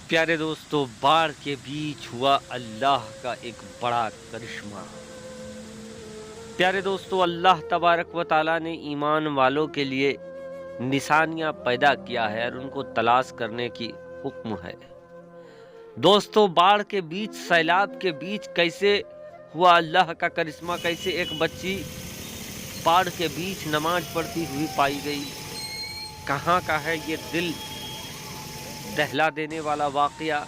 प्यारे दोस्तों, बाढ़ के बीच हुआ अल्लाह का एक बड़ा करिश्मा। प्यारे दोस्तों, अल्लाह तबारक व ताला ने ईमान वालों के लिए निशानियां पैदा किया है और उनको तलाश करने की हुक्म है। दोस्तों, बाढ़ के बीच, सैलाब के बीच कैसे हुआ अल्लाह का करिश्मा, कैसे एक बच्ची बाढ़ के बीच नमाज पढ़ती हुई पाई गई। कहाँ का है ये दिल दहला देने वाला वाकया।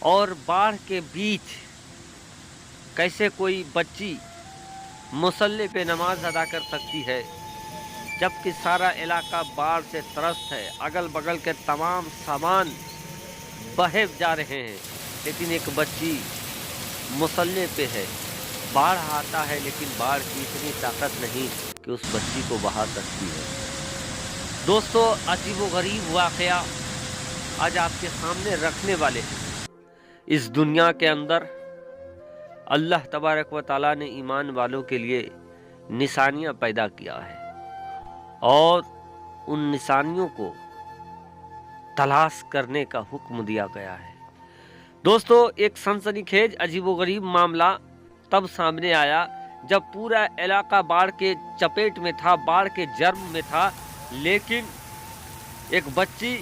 और बाढ़ के बीच कैसे कोई बच्ची मुसल्ले पे नमाज अदा कर सकती है, जबकि सारा इलाका बाढ़ से त्रस्त है, अगल बगल के तमाम सामान बहे जा रहे हैं, लेकिन एक बच्ची मुसल्ले पे है। बाढ़ आता है लेकिन बाढ़ की इतनी ताकत नहीं कि उस बच्ची को बहा सकती है। दोस्तों, अजीबोगरीब वाकया आज आपके सामने रखने वाले हैं। इस दुनिया के अंदर अल्लाह तबारक व ताला ने ईमान वालों के लिए निशानियां पैदा किया है और उन निशानियों को तलाश करने का हुक्म दिया गया है। दोस्तों, एक सनसनीखेज अजीबोगरीब मामला तब सामने आया जब पूरा इलाका बाढ़ के चपेट में था, बाढ़ के जर्म में था, लेकिन एक बच्ची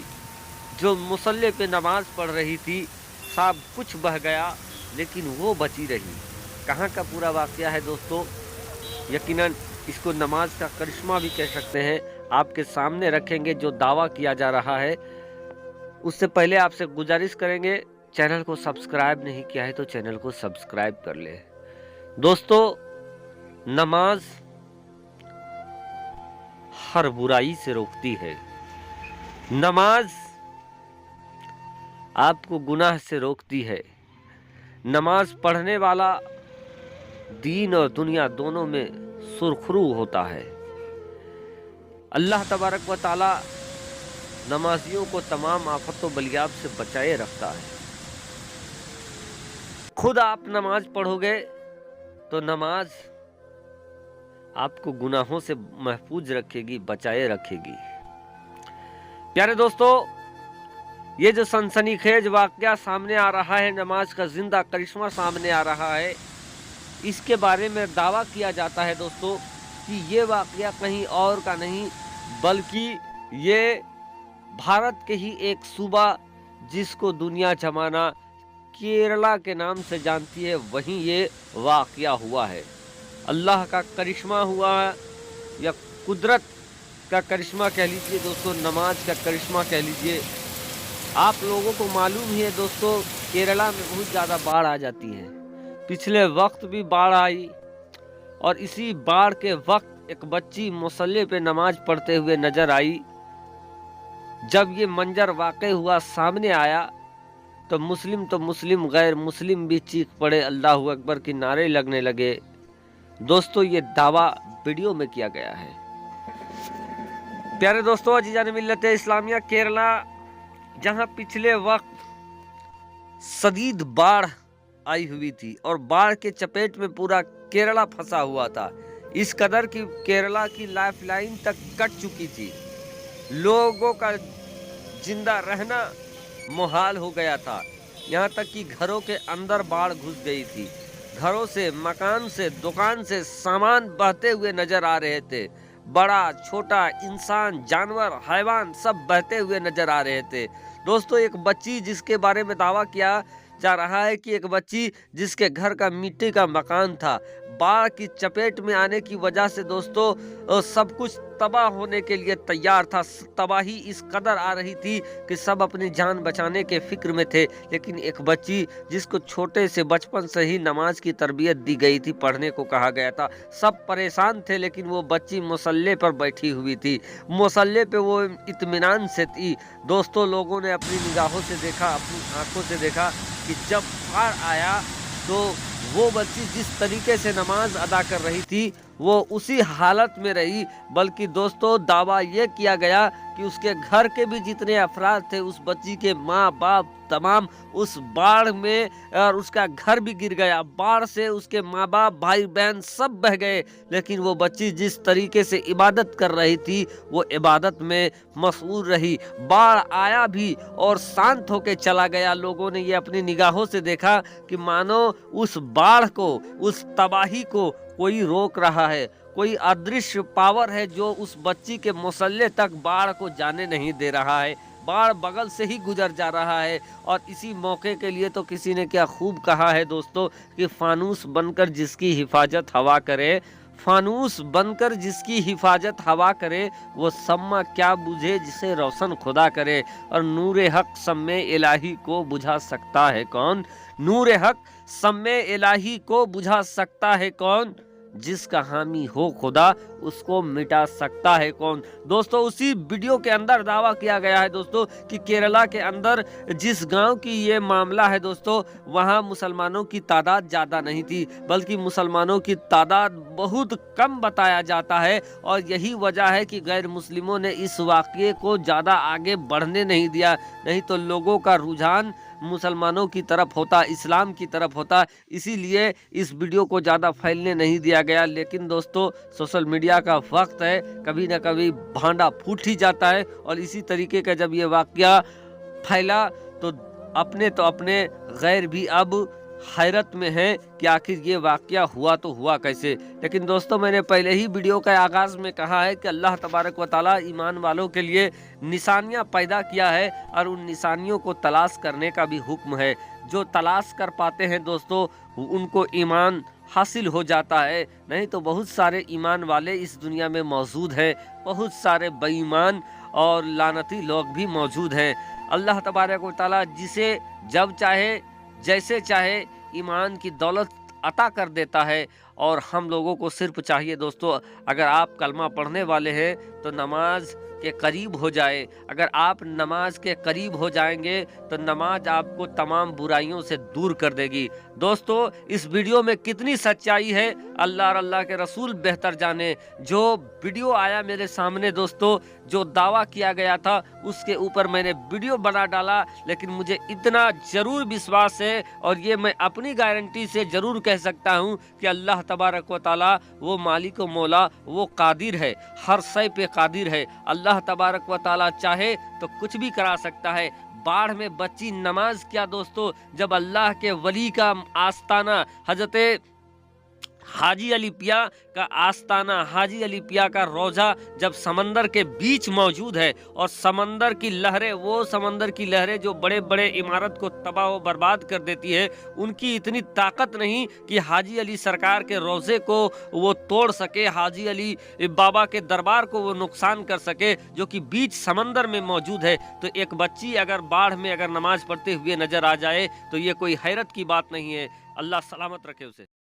जो मुसल्ले पे नमाज पढ़ रही थी, सब कुछ बह गया लेकिन वो बची रही। कहाँ का पूरा वाकया है दोस्तों? यकीनन इसको नमाज का करिश्मा भी कह सकते हैं। आपके सामने रखेंगे जो दावा किया जा रहा है। उससे पहले आपसे गुजारिश करेंगे, चैनल को सब्सक्राइब नहीं किया है तो चैनल को सब्सक्राइब कर ले। दोस्तों, नमाज हर बुराई से रोकती है। नमाज आपको गुनाह से रोकती है। नमाज पढ़ने वाला दीन और दुनिया दोनों में सुरखरू होता है। अल्लाह तबारक व ताला नमाजियों को तमाम आफत व बलियाब से बचाए रखता है। खुद आप नमाज पढ़ोगे तो नमाज आपको गुनाहों से महफूज रखेगी, बचाए रखेगी। प्यारे दोस्तों, ये जो सनसनीखेज वाकया सामने आ रहा है, नमाज का जिंदा करिश्मा सामने आ रहा है, इसके बारे में दावा किया जाता है दोस्तों कि ये वाकया कहीं और का नहीं बल्कि ये भारत के ही एक सूबा जिसको दुनिया जमाना केरला के नाम से जानती है, वहीं ये वाकया हुआ है। अल्लाह का करिश्मा हुआ है या कुदरत का करिश्मा कह लीजिए दोस्तों, नमाज का करिश्मा कह लीजिए। आप लोगों को मालूम ही है दोस्तों, केरला में बहुत ज़्यादा बाढ़ आ जाती है। पिछले वक्त भी बाढ़ आई और इसी बाढ़ के वक्त एक बच्ची मुसल्ले पे नमाज पढ़ते हुए नजर आई। जब ये मंजर वाक़ई हुआ, सामने आया, तो मुस्लिम गैर मुस्लिम भी चीख पड़े, अल्लाहू अकबर की नारे लगने लगे। दोस्तों, ये दावा वीडियो में किया गया है। प्यारे दोस्तों, अजीजान मिल्लत इस्लामिया, केरला जहां पिछले वक्त शदीद बाढ़ आई हुई थी और बाढ़ के चपेट में पूरा केरला फंसा हुआ था, इस कदर की केरला की लाइफलाइन तक कट चुकी थी। लोगों का जिंदा रहना मुहाल हो गया था। यहाँ तक कि घरों के अंदर बाढ़ घुस गई थी। घरों से, मकान से, दुकान से सामान बहते हुए नजर आ रहे थे। बड़ा छोटा इंसान, जानवर, हैवान सब बहते हुए नजर आ रहे थे। दोस्तों, एक बच्ची जिसके बारे में दावा किया जा रहा है कि एक बच्ची जिसके घर का मिट्टी का मकान था, बाढ़ की चपेट में आने की वजह से दोस्तों सब कुछ तबाह होने के लिए तैयार था। तबाही इस कदर आ रही थी कि सब अपनी जान बचाने के फिक्र में थे, लेकिन एक बच्ची जिसको छोटे से बचपन से ही नमाज की तरबियत दी गई थी, पढ़ने को कहा गया था, सब परेशान थे, लेकिन वो बच्ची मुसल्ले पर बैठी हुई थी। मुसल्ले पे वो इत्मीनान से थी। दोस्तों, लोगों ने अपनी निगाहों से देखा, अपनी आंखों से देखा कि जब बाढ़ आया तो वो बच्ची जिस तरीके से नमाज अदा कर रही थी, वो उसी हालत में रही, बल्कि दोस्तों दावा ये किया गया कि उसके घर के भी जितने अफराद थे, उस बच्ची के माँ बाप तमाम उस बाढ़ में, और उसका घर भी गिर गया। बाढ़ से उसके माँ बाप भाई बहन सब बह गए, लेकिन वो बच्ची जिस तरीके से इबादत कर रही थी वो इबादत में मशगूल रही। बाढ़ आया भी और शांत होके चला गया। लोगों ने ये अपनी निगाहों से देखा कि मानो उस बाढ़ को, उस तबाही को कोई रोक रहा है, कोई अदृश्य पावर है जो उस बच्ची के मुसल्ले तक बाढ़ को जाने नहीं दे रहा है। बाढ़ बगल से ही गुजर जा रहा है। और इसी मौके के लिए तो किसी ने क्या खूब कहा है दोस्तों कि फानूस बनकर जिसकी हिफाजत हवा करे, फानूस बनकर जिसकी हिफाजत हवा करे, वो सम्मा क्या बुझे जिसे रोशन खुदा करे। और नूरे हक सम्मे इलाही को बुझा सकता है कौन, नूरे हक सम्मे इलाही को बुझा सकता है कौन, जिसका हामी हो खुदा उसको मिटा सकता है कौन। दोस्तों उसी वीडियो के अंदर दावा किया गया है दोस्तों कि केरला के अंदर जिस गांव की ये मामला है दोस्तों, वहां मुसलमानों की तादाद ज़्यादा नहीं थी, बल्कि मुसलमानों की तादाद बहुत कम बताया जाता है। और यही वजह है कि गैर मुस्लिमों ने इस वाक़ये को ज़्यादा आगे बढ़ने नहीं दिया, नहीं तो लोगों का रुझान मुसलमानों की तरफ होता, इस्लाम की तरफ होता। इसीलिए इस वीडियो को ज़्यादा फैलने नहीं दिया गया। लेकिन दोस्तों सोशल मीडिया का वक्त है, कभी ना कभी भांडा फूट ही जाता है। और इसी तरीके का जब ये वाक़या फैला तो अपने गैर भी अब हैरत में है कि आखिर ये वाक़या हुआ तो हुआ कैसे। लेकिन दोस्तों मैंने पहले ही वीडियो का आगाज़ में कहा है कि अल्लाह तबारक व तआला ईमान वालों के लिए निशानियां पैदा किया है, और उन निशानियों को तलाश करने का भी हुक्म है। जो तलाश कर पाते हैं दोस्तों उनको ईमान हासिल हो जाता है, नहीं तो बहुत सारे ईमान वाले इस दुनिया में मौजूद हैं, बहुत सारे बेईमान और लानती लोग भी मौजूद हैं। अल्लाह तबारक व तआला जिसे जब चाहे जैसे चाहे ईमान की दौलत अता कर देता है। और हम लोगों को सिर्फ चाहिए दोस्तों, अगर आप कलमा पढ़ने वाले हैं तो नमाज के करीब हो जाए। अगर आप नमाज के करीब हो जाएंगे तो नमाज आपको तमाम बुराइयों से दूर कर देगी। दोस्तों इस वीडियो में कितनी सच्चाई है अल्लाह और अल्लाह के रसूल बेहतर जाने। जो वीडियो आया मेरे सामने दोस्तों, जो दावा किया गया था उसके ऊपर मैंने वीडियो बना डाला, लेकिन मुझे इतना ज़रूर विश्वास है और ये मैं अपनी गारंटी से ज़रूर कह सकता हूँ कि अल्लाह तबारक व तआला वो मालिक व मौला, वो कादिर है, हर शय पे कादिर है। अल्लाह तबारक व तआला चाहे तो कुछ भी करा सकता है। बाढ़ में बच्ची नमाज क्या दोस्तों, जब अल्लाह के वली का आस्ताना हजरत हाजी अली पिया का आस्ताना, हाजी अली पिया का रोजा जब समंदर के बीच मौजूद है, और समंदर की लहरें, वो समंदर की लहरें जो बड़े बड़े इमारत को तबाह व बर्बाद कर देती है, उनकी इतनी ताकत नहीं कि हाजी अली सरकार के रोजे को वो तोड़ सके, हाजी अली बाबा के दरबार को वो नुकसान कर सके, जो कि बीच समंदर में मौजूद है। तो एक बच्ची अगर बाढ़ में अगर नमाज पढ़ते हुए नजर आ जाए तो ये कोई हैरत की बात नहीं है। अल्लाह सलामत रखे उसे।